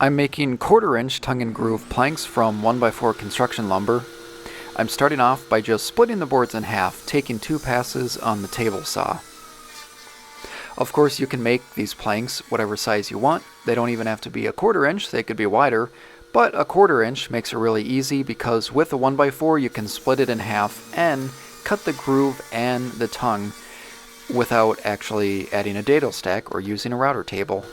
I'm making 1/4 inch tongue and groove planks from 1x4 construction lumber. I'm starting off by just splitting the boards in half, taking 2 passes on the table saw. Of course, you can make these planks whatever size you want. They don't even have to be a 1/4 inch, they could be wider, but a 1/4 inch makes it really easy because with a 1x4 you can split it in half and cut the groove and the tongue without actually adding a dado stack or using a router table.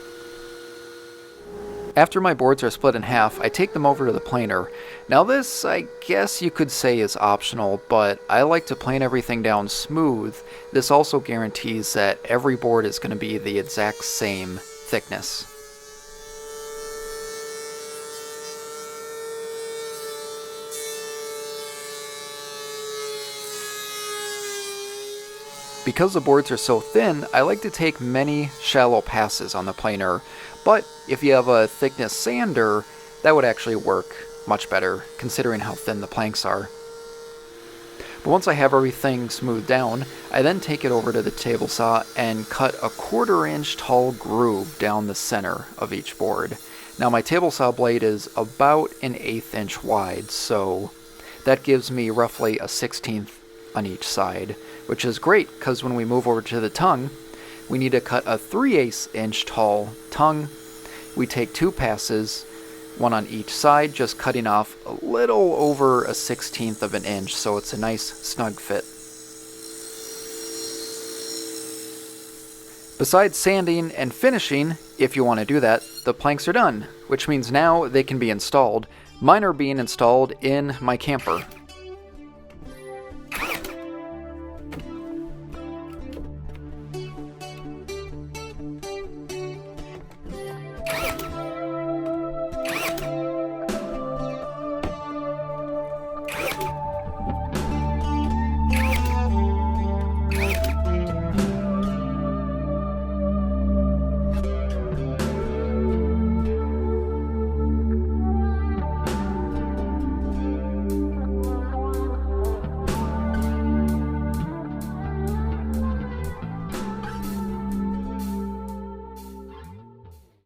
After my boards are split in half, I take them over to the planer. Now this, I guess you could say, is optional, but I like to plane everything down smooth. This also guarantees that every board is going to be the exact same thickness. Because the boards are so thin, I like to take many shallow passes on the planer, but if you have a thickness sander, that would actually work much better, considering how thin the planks are. But once I have everything smoothed down, I then take it over to the table saw and cut a 1/4 inch tall groove down the center of each board. Now my table saw blade is about an 1/8 inch wide, so that gives me roughly a 1/16 on each side, which is great because when we move over to the tongue, we need to cut a 3/8 inch tall tongue. We take 2 passes, one on each side, just cutting off a little over a 1/16 of an inch, so it's a nice snug fit. Besides sanding and finishing, if you want to do that, the planks are done, which means now they can be installed. Mine are being installed in my camper.